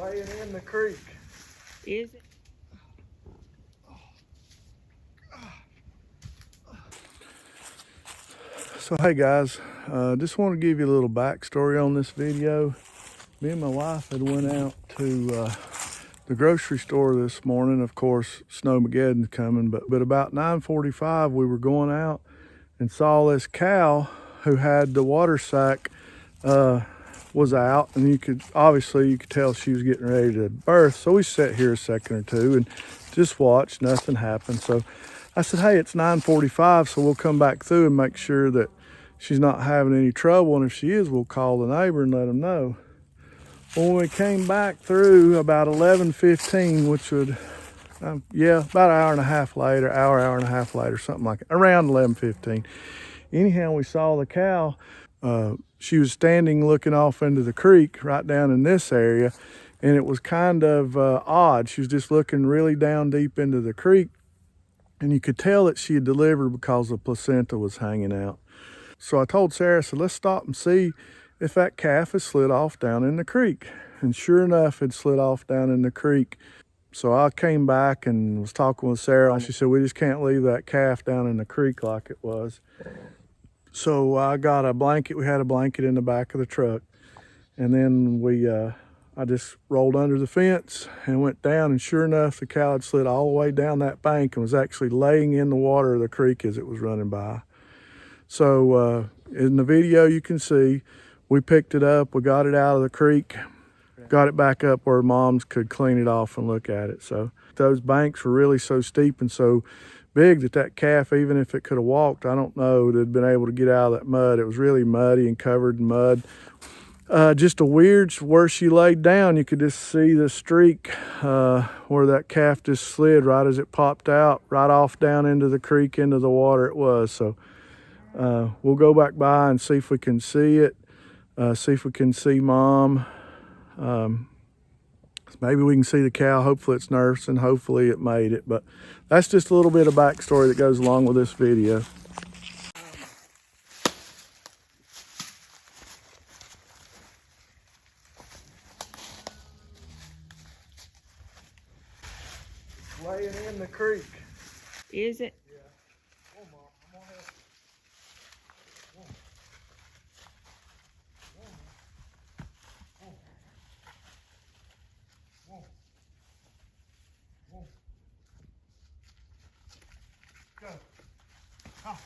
laying in the creek. Is it? So hey guys, just want to give you a little backstory on this video. Me and my wife had went out to the grocery store this morning. Of course, Snowmageddon's coming, but about 9:45 we were going out and saw this cow who had the water sack was out, and you could tell she was getting ready to birth. So we sat here a second or two and just watched. Nothing happened. So I said, hey, it's 9:45, so we'll come back through and make sure that she's not having any trouble, and if she is, we'll call the neighbor and let them know. When we came back through about 11:15, which would about an hour and a half later, something like it, around 11:15. Anyhow, we saw the cow. She was standing looking off into the creek right down in this area, and it was kind of odd. She was just looking really down deep into the creek, and you could tell that she had delivered because the placenta was hanging out. So I told Sarah, I said, let's stop and see if that calf has slid off down in the creek. And sure enough, it slid off down in the creek. So I came back and was talking with Sarah, and she said, we just can't leave that calf down in the creek like it was. So I got a blanket. We had a blanket in the back of the truck. And then I just rolled under the fence and went down, and sure enough, the cow had slid all the way down that bank and was actually laying in the water of the creek as it was running by. So in the video you can see, we picked it up, we got it out of the creek, got it back up where moms could clean it off and look at it. So those banks were really so steep and so big that calf, even if it could have walked, I don't know, that had been able to get out of that mud. It was really muddy and covered in mud. Just a weird, where she laid down, you could just see the streak where that calf just slid right as it popped out, right off down into the creek, into the water it was. So we'll go back by and see if we can see it, see if we can see mom. Maybe we can see the cow. Hopefully it's nursing. Hopefully it made it. But that's just a little bit of backstory that goes along with this video. Laying in the creek. Is it? Yeah. Oh, Mom, I'm gonna help you. Go. Come.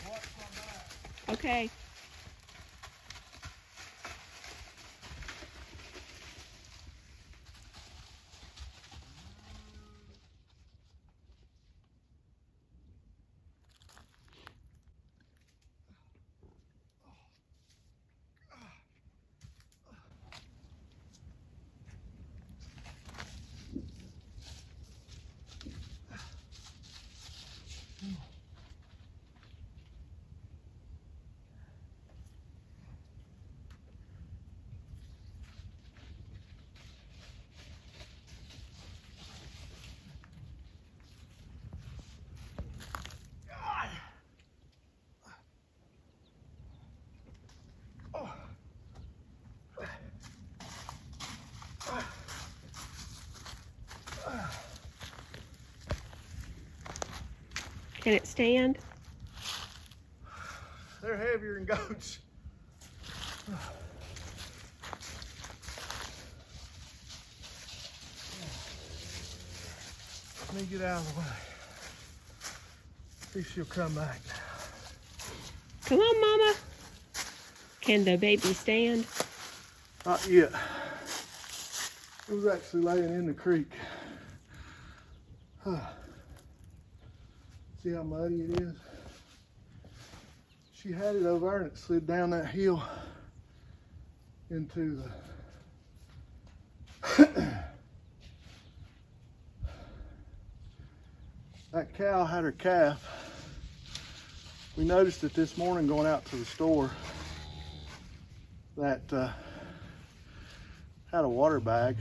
Watch my back. Okay. Can it stand? They're heavier than goats. Let me get out of the way. See if she'll come back. Come on, Mama. Can the baby stand? Not yet. It was actually laying in the creek. See how muddy it is? She had it over there and it slid down that hill into the... That cow had her calf. We noticed it this morning going out to the store that had a water bag.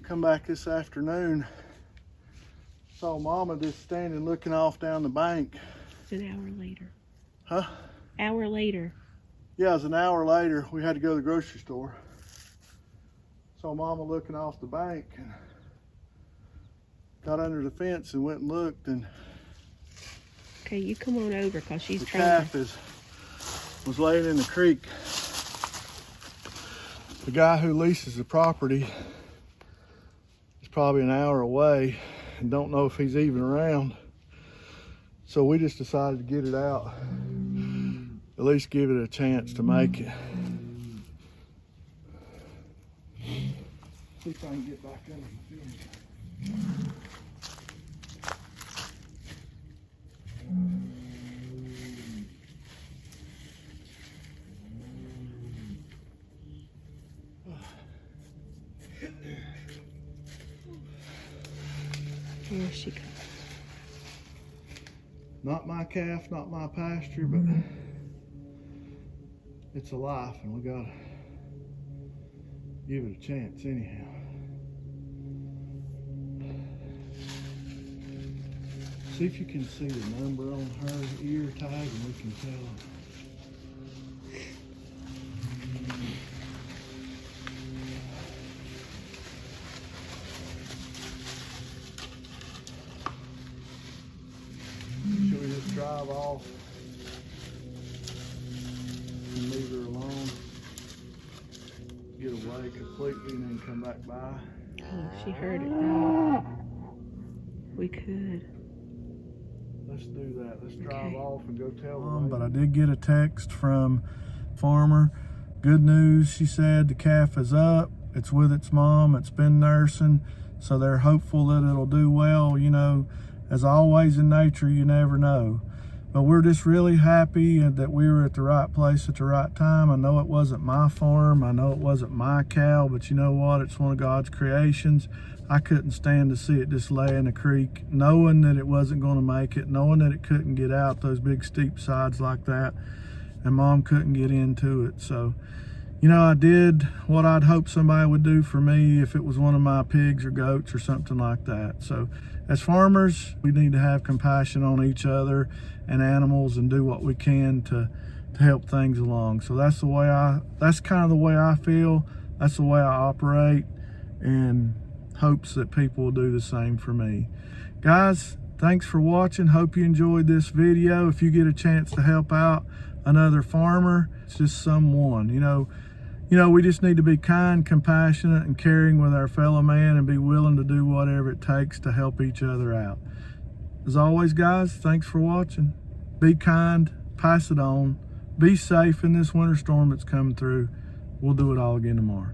Come back this afternoon, saw Mama just standing looking off down the bank. It's an hour later. Huh? Hour later. Yeah, it was an hour later. We had to go to the grocery store. Saw Mama looking off the bank and got under the fence and went and looked, and Okay, you come on over because she's the trying calf to. was laying in the creek. The guy who leases the property is probably an hour away and don't know if he's even around. So we just decided to get it out, at least give it a chance to make it. See if I can get back under the fence. Here she comes. Not my calf, not my pasture, but it's a life and we gotta give it a chance anyhow. See if you can see the number on her ear tag and we can tell. Should we just drive off and leave her alone? Get away completely and then come back by? Oh, she heard it though. We could. Let's do that. Let's drive Okay. off and go tell them. But I did get a text from farmer. Good news, she said. The calf is up. It's with its mom. It's been nursing. So they're hopeful that it'll do well. You know, as always in nature, you never know. But we're just really happy that we were at the right place at the right time. I know it wasn't my farm. I know it wasn't my cow, but you know what? It's one of God's creations. I couldn't stand to see it just lay in the creek, knowing that it wasn't going to make it, knowing that it couldn't get out those big steep sides like that, and Mom couldn't get into it. So, you know, I did what I'd hope somebody would do for me if it was one of my pigs or goats or something like that. So as farmers, we need to have compassion on each other and animals and do what we can to help things along. So that's kind of the way I feel. That's the way I operate, and hopes that people will do the same for me. Guys, thanks for watching. Hope you enjoyed this video. If you get a chance to help out another farmer, it's just someone, you know, we just need to be kind, compassionate, and caring with our fellow man and be willing to do whatever it takes to help each other out. As always, guys, thanks for watching. Be kind, pass it on. Be safe in this winter storm that's coming through. We'll do it all again tomorrow.